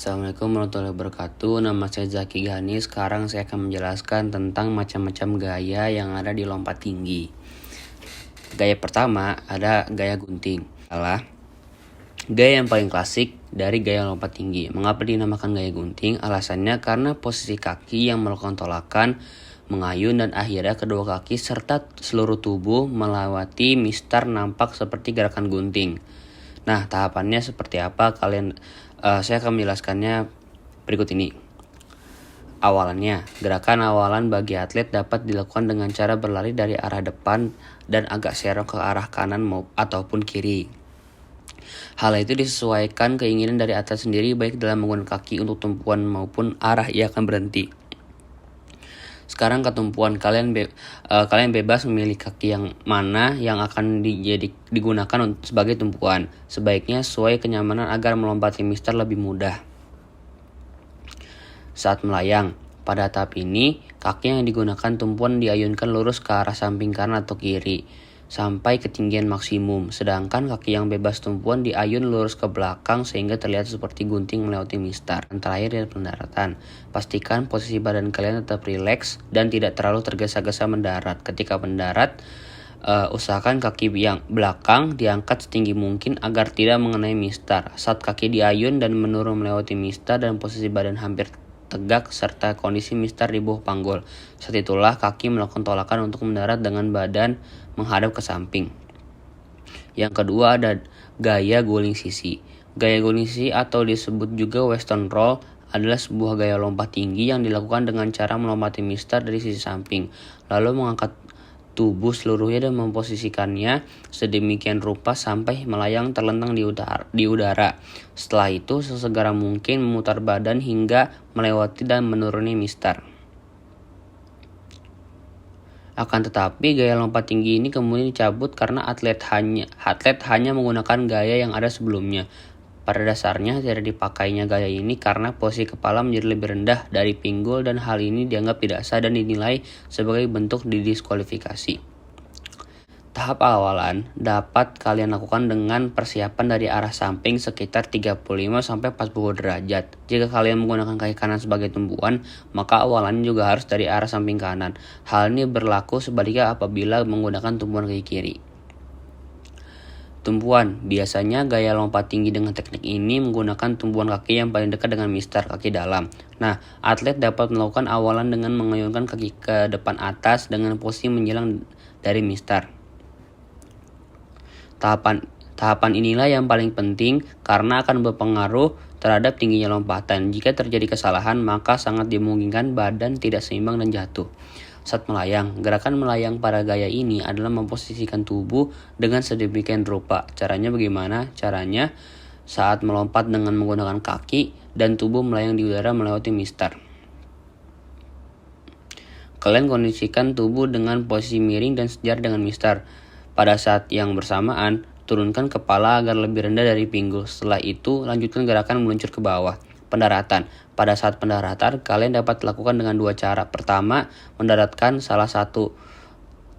Assalamualaikum warahmatullahi wabarakatuh. Nama saya Zaki Gani. Sekarang saya akan menjelaskan tentang macam-macam gaya yang ada di lompat tinggi. Gaya pertama ada gaya gunting. Adalah gaya yang paling klasik dari gaya lompat tinggi. Mengapa dinamakan gaya gunting? Alasannya karena posisi kaki yang melakukan tolakan, mengayun, dan akhirnya kedua kaki serta seluruh tubuh melewati mistar nampak seperti gerakan gunting. Nah, tahapannya seperti apa? Saya akan menjelaskannya berikut ini. Awalannya, gerakan awalan bagi atlet dapat dilakukan dengan cara berlari dari arah depan dan agak serong ke arah kanan ataupun kiri. Hal itu disesuaikan keinginan dari atlet sendiri, baik dalam menggunakan kaki untuk tumpuan maupun arah ia akan berhenti. Sekarang ketumpuan, kalian bebas memilih kaki yang mana yang akan digunakan sebagai tumpuan. Sebaiknya sesuai kenyamanan agar melompati mistar lebih mudah. Saat melayang, pada tahap ini kaki yang digunakan tumpuan diayunkan lurus ke arah samping kanan atau kiri sampai ketinggian maksimum, sedangkan kaki yang bebas tumpuan diayun lurus ke belakang sehingga terlihat seperti gunting melewati mistar. Dan terakhir dari pendaratan, pastikan posisi badan kalian tetap rileks dan tidak terlalu tergesa-gesa mendarat. Ketika mendarat, usahakan kaki yang belakang diangkat setinggi mungkin agar tidak mengenai mistar. Saat kaki diayun dan menurun melewati mistar dan posisi badan hampir tegak serta kondisi mistar di bawah panggul, saat itulah kaki melakukan tolakan untuk mendarat dengan badan menghadap ke samping. Yang kedua ada gaya guling sisi. Gaya guling sisi atau disebut juga western roll adalah sebuah gaya lompat tinggi yang dilakukan dengan cara melompati mistar dari sisi samping, lalu mengangkat tubuh seluruhnya dan memposisikannya sedemikian rupa sampai melayang terlentang di udara. Setelah itu sesegera mungkin memutar badan hingga melewati dan menuruni mistar. Akan tetapi gaya lompat tinggi ini kemudian dicabut karena atlet hanya menggunakan gaya yang ada sebelumnya. Pada dasarnya tidak dipakainya gaya ini karena posisi kepala menjadi lebih rendah dari pinggul dan hal ini dianggap tidak sah dan dinilai sebagai bentuk didiskualifikasi. Tahap awalan dapat kalian lakukan dengan persiapan dari arah samping sekitar 35-40 derajat. Jika kalian menggunakan kaki kanan sebagai tumpuan, maka awalannya juga harus dari arah samping kanan. Hal ini berlaku sebaliknya apabila menggunakan tumpuan kaki kiri. Tumpuan, biasanya gaya lompat tinggi dengan teknik ini menggunakan tumpuan kaki yang paling dekat dengan mistar, kaki dalam. Nah, atlet dapat melakukan awalan dengan mengayunkan kaki ke depan atas dengan posisi menjelang dari mistar. Tahapan inilah yang paling penting karena akan berpengaruh terhadap tingginya lompatan. Jika terjadi kesalahan, maka sangat dimungkinkan badan tidak seimbang dan jatuh. Saat melayang, gerakan melayang pada gaya ini adalah memposisikan tubuh dengan sedemikian rupa. Caranya bagaimana? Caranya saat melompat dengan menggunakan kaki dan tubuh melayang di udara melewati mistar. Kalian kondisikan tubuh dengan posisi miring dan sejajar dengan mistar. Pada saat yang bersamaan, turunkan kepala agar lebih rendah dari pinggul. Setelah itu, lanjutkan gerakan meluncur ke bawah. Pendaratan. Pada saat pendaratan, kalian dapat lakukan dengan dua cara. Pertama, mendaratkan salah satu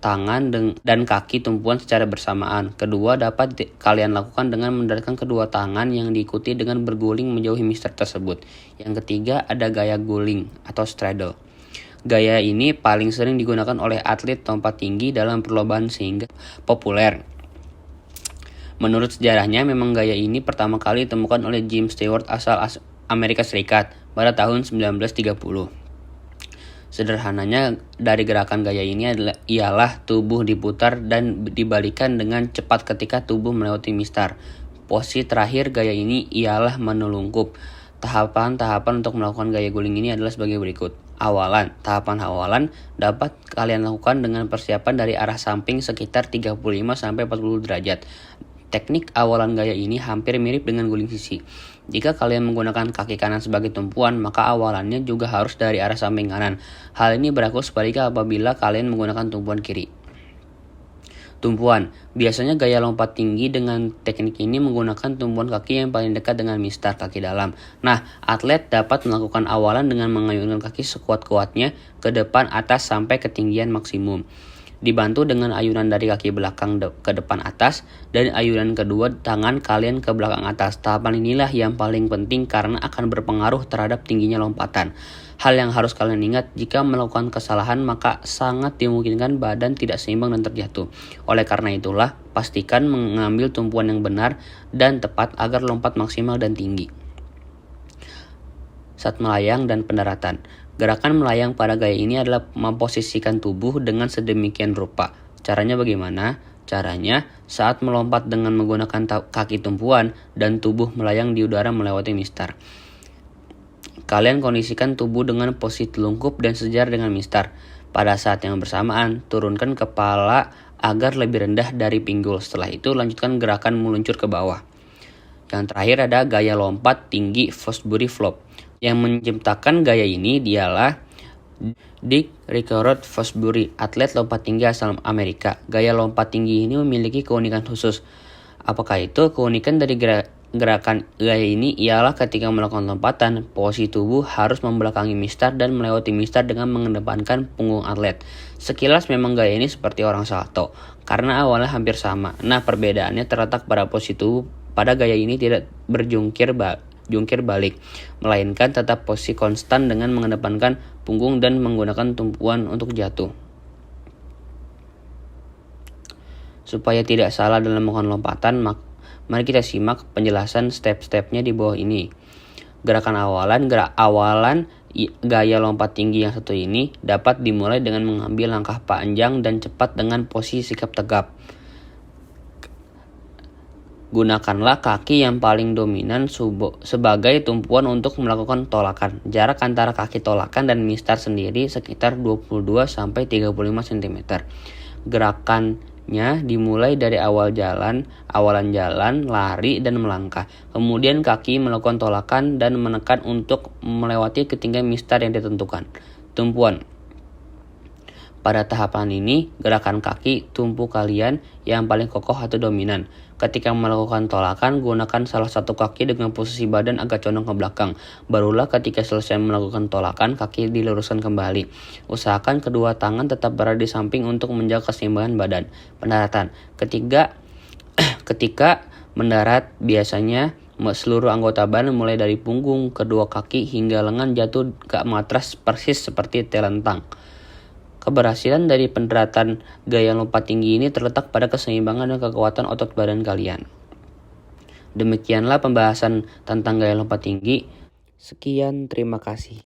tangan dan kaki tumpuan secara bersamaan. Kedua, dapat kalian lakukan dengan mendaratkan kedua tangan yang diikuti dengan berguling menjauhi mistar tersebut. Yang ketiga, ada gaya guling atau straddle. Gaya ini paling sering digunakan oleh atlet lompat tinggi dalam perlombaan sehingga populer. Menurut sejarahnya, memang gaya ini pertama kali ditemukan oleh Jim Stewart asal Amerika Serikat pada tahun 1930. Sederhananya dari gerakan gaya ini ialah tubuh diputar dan dibalikan dengan cepat ketika tubuh melewati mistar. Posisi terakhir gaya ini ialah menelungkup. Tahapan-tahapan untuk melakukan gaya guling ini adalah sebagai berikut. Awalan. Tahapan awalan dapat kalian lakukan dengan persiapan dari arah samping sekitar 35-40 derajat. Teknik awalan gaya ini hampir mirip dengan guling sisi. Jika kalian menggunakan kaki kanan sebagai tumpuan, maka awalannya juga harus dari arah samping kanan. Hal ini berlaku sebaliknya apabila kalian menggunakan tumpuan kiri. Tumpuan. Biasanya gaya lompat tinggi dengan teknik ini menggunakan tumpuan kaki yang paling dekat dengan mistar, kaki dalam. Nah, atlet dapat melakukan awalan dengan mengayunkan kaki sekuat-kuatnya ke depan atas sampai ketinggian maksimum. dibantu dengan ayunan dari kaki belakang ke depan atas dan ayunan kedua tangan kalian ke belakang atas. Tahapan inilah yang paling penting karena akan berpengaruh terhadap tingginya lompatan. Hal yang harus kalian ingat, jika melakukan kesalahan maka sangat dimungkinkan badan tidak seimbang dan terjatuh. Oleh karena itulah, pastikan mengambil tumpuan yang benar dan tepat agar lompat maksimal dan tinggi. Saat melayang dan pendaratan. Gerakan melayang pada gaya ini adalah memposisikan tubuh dengan sedemikian rupa. Caranya bagaimana? Caranya saat melompat dengan menggunakan kaki tumpuan dan tubuh melayang di udara melewati mistar. Kalian kondisikan tubuh dengan posisi telungkup dan sejajar dengan mistar. Pada saat yang bersamaan, turunkan kepala agar lebih rendah dari pinggul. Setelah itu, lanjutkan gerakan meluncur ke bawah. Yang terakhir ada gaya lompat tinggi Fosbury Flop. Yang menciptakan gaya ini dialah Dick Rickards Fosbury, atlet lompat tinggi asal Amerika. Gaya lompat tinggi ini memiliki keunikan khusus. Apakah itu? Keunikan dari gerakan gaya ini ialah ketika melakukan lompatan, posisi tubuh harus membelakangi mistar dan melewati mistar dengan mengedepankan punggung atlet. Sekilas memang gaya ini seperti orang salto, karena awalnya hampir sama. Nah, perbedaannya terletak pada posisi tubuh. Pada gaya ini tidak berjungkir balik, melainkan tetap posisi konstan dengan mengedepankan punggung dan menggunakan tumpuan untuk jatuh. Supaya tidak salah dalam melakukan lompatan, mari kita simak penjelasan step-stepnya di bawah ini. Gerakan awalan gaya lompat tinggi yang satu ini dapat dimulai dengan mengambil langkah panjang dan cepat dengan posisi sikap tegap. Gunakanlah kaki yang paling dominan sebagai tumpuan untuk melakukan tolakan. Jarak antara kaki tolakan dan mistar sendiri sekitar 22-35 cm. Gerakannya dimulai dari awalan jalan, lari, dan melangkah. Kemudian kaki melakukan tolakan dan menekan untuk melewati ketinggian mistar yang ditentukan. Tumpuan. Pada tahapan ini, gerakan kaki tumpu kalian yang paling kokoh atau dominan. Ketika melakukan tolakan, gunakan salah satu kaki dengan posisi badan agak condong ke belakang. Barulah ketika selesai melakukan tolakan, kaki diluruskan kembali. Usahakan kedua tangan tetap berada di samping untuk menjaga keseimbangan badan. Pendaratan. Ketika mendarat, biasanya seluruh anggota badan mulai dari punggung, kedua kaki, hingga lengan jatuh ke matras persis seperti telentang. Keberhasilan dari pendaratan gaya lompat tinggi ini terletak pada keseimbangan dan kekuatan otot badan kalian. Demikianlah pembahasan tentang gaya lompat tinggi. Sekian, terima kasih.